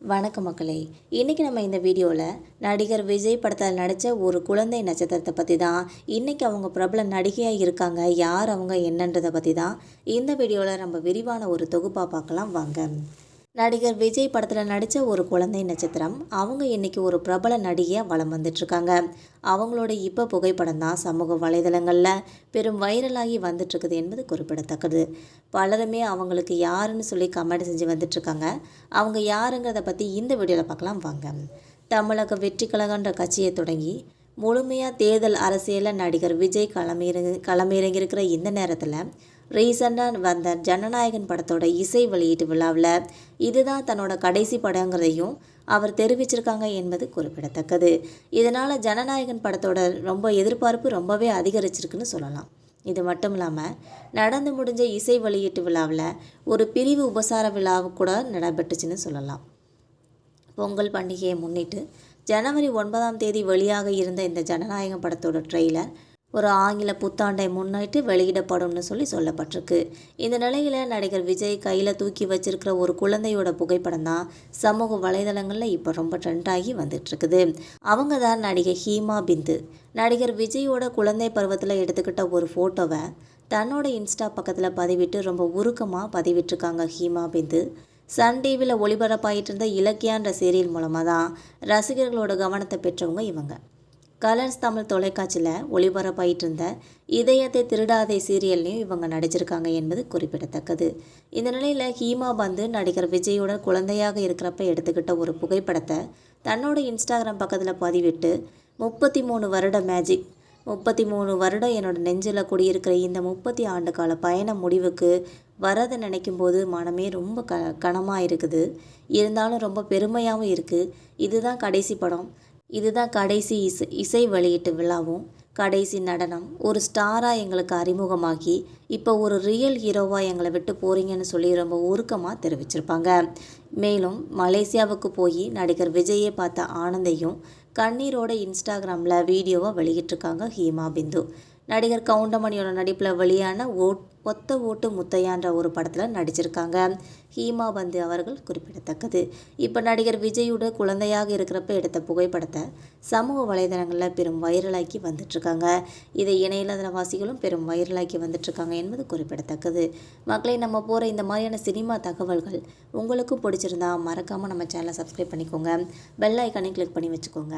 வணக்கம் மக்களே. இன்றைக்கி நம்ம இந்த வீடியோவில் நடிகர் விஜய் படத்தில் நடித்த ஒரு குழந்தை நட்சத்திரத்தை பற்றி தான், இன்றைக்கி அவங்க பிரபல நடிகையாக இருக்காங்க, யார் அவங்க என்னன்றதை பற்றி தான் இந்த வீடியோவில் நம்ம விரிவான ஒரு தொகுப்பாக பார்க்கலாம் வாங்க. நடிகர் விஜய் படத்தில் நடித்த ஒரு குழந்தை நட்சத்திரம் அவங்க இன்றைக்கி ஒரு பிரபல நடிகையாக வலம் வந்துட்டுருக்காங்க. அவங்களோட இப்போ புகைப்படம் தான் சமூக வலைதளங்களில் பெரும் வைரலாகி வந்துட்டுருக்குது என்பது குறிப்பிடத்தக்கது. பலருமே அவங்களுக்கு யாருன்னு சொல்லி கமெண்ட் செஞ்சு வந்துட்டுருக்காங்க. அவங்க யாருங்கிறத பற்றி இந்த வீடியோவில் பார்க்கலாம் வாங்க. தமிழக வெற்றி கழகன்ற கட்சியை தொடங்கி முழுமையாக தேர்தல் அரசியலில் நடிகர் விஜய் களமிறங்கியிருக்கிற இந்த நேரத்தில் ரீசெண்டாக வந்த ஜனநாயகன் படத்தோட இசை வெளியீட்டு விழாவில் இதுதான் தன்னோட கடைசி படங்கிறதையும் அவர் தெரிவிச்சிருக்காங்க என்பது குறிப்பிடத்தக்கது. இதனால் ஜனநாயகன் படத்தோட எதிர்பார்ப்பு ரொம்பவே அதிகரிச்சிருக்குன்னு சொல்லலாம். இது மட்டும் இல்லாமல் நடந்து முடிஞ்ச இசை வெளியீட்டு விழாவில் ஒரு பிரிவு உபசார விழாவு கூட நடைபெற்றுச்சுன்னு சொல்லலாம். பொங்கல் பண்டிகையை முன்னிட்டு ஜனவரி 9 வெளியாக இருந்த இந்த ஜனநாயகம் படத்தோட ட்ரெய்லர் ஒரு ஆங்கில புத்தாண்டை முன்னிட்டு வெளியிடப்படும்னு சொல்லப்பட்டிருக்கு. இந்த நிலையில் நடிகர் விஜய் கையில் தூக்கி வச்சிருக்கிற ஒரு குழந்தையோட புகைப்படம் தான் சமூக வலைதளங்களில் இப்போ ரொம்ப ட்ரெண்டாகி வந்துட்டுருக்குது. அவங்க தான் நடிகை ஹீமா பிந்து. நடிகர் விஜயோட குழந்தை பருவத்தில் எடுத்துக்கிட்ட ஒரு ஃபோட்டோவை தன்னோட இன்ஸ்டா பக்கத்தில் பதிவிட்டு ரொம்ப உருக்கமாக பதிவிட்டிருக்காங்க ஹீமா பிந்து. சன் டிவியில் ஒளிபரப்பாயிட்டு இருந்த இலக்கியான்ற சீரியல் மூலமாக தான் ரசிகர்களோட கவனத்தை பெற்றவங்க இவங்க. கலர்ஸ் தமிழ் தொலைக்காட்சியில் ஒளிபரப்பாயிட்டு இருந்த இதயத்தை திருடாதே சீரியல்லையும் இவங்க நடிச்சிருக்காங்க என்பது குறிப்பிடத்தக்கது. இந்த நிலையில் ஹீமா பந்து நடிகர் விஜயோட குழந்தையாக இருக்கிறப்ப எடுத்துக்கிட்ட ஒரு புகைப்படத்தை தன்னோட இன்ஸ்டாகிராம் பக்கத்தில் பதிவிட்டு 33 வருட மேஜிக், 33 வருடம் என்னோட நெஞ்சில் குடியிருக்கிற இந்த 30 ஆண்டு கால பயண முடிவுக்கு வரதை நினைக்கும் போது மனமே ரொம்ப கனமாக இருக்குது. இருந்தாலும் ரொம்ப பெருமையாகவும் இருக்குது. இதுதான் கடைசி படம், இதுதான் கடைசி இசை வெளியீட்டு விழாவும் கடைசி நடனம். ஒரு ஸ்டாராக எங்களுக்கு அறிமுகமாகி இப்போ ஒரு ரியல் ஹீரோவாக எங்களை விட்டு போகிறீங்கன்னு சொல்லி ரொம்ப உருக்கமாக தெரிவிச்சிருப்பாங்க. மேலும் மலேசியாவுக்கு போய் நடிகர் விஜயை பார்த்த ஆனந்தையும் கண்ணீரோட இன்ஸ்டாகிராமில் வீடியோவை வெளியிட்டிருக்காங்க ஹீமா பிந்து. நடிகர் கவுண்டமணியோட நடிப்பில் வெளியான ஒத்த ஓட்டு முத்தையான்ற ஒரு படத்தில் நடிச்சிருக்காங்க ஹீமா பந்து அவர்கள் குறிப்பிடத்தக்கது. இப்போ நடிகர் விஜயோட குழந்தையாக இருக்கிறப்ப எடுத்த புகைப்படத்தை சமூக வலைதளங்களில் பெரும் வைரலாக்கி வந்துட்டுருக்காங்க. இதை இணையதளவாசிகளும் பெரும் வைரலாக்கி வந்துட்டுருக்காங்க என்பது குறிப்பிடத்தக்கது. மக்களை, நம்ம போகிற இந்த மாதிரியான சினிமா தகவல்கள் உங்களுக்கு பிடிச்சிருந்தா மறக்காமல் நம்ம சேனலை சப்ஸ்கிரைப் பண்ணிக்கோங்க. பெல் ஐக்கானை கிளிக் பண்ணி வச்சுக்கோங்க.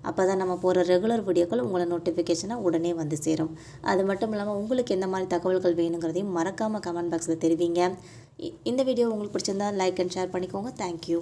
அப்போ தான் நம்ம போகிற ரெகுலர் வீடியோக்கள் உங்களை நோட்டிஃபிகேஷனாக உடனே வந்து சேரும். அது மட்டும் இல்லாமல் உங்களுக்கு எந்த மாதிரி தகவல்கள் வேணுங்கிறதையும் மறக்காமல் கமெண்ட் பாக்ஸில் தெரிவிங்க. இந்த வீடியோ உங்களுக்கு பிடிச்சிருந்தா லைக் அண்ட் ஷேர் பண்ணிக்கோங்க. தேங்க்யூ.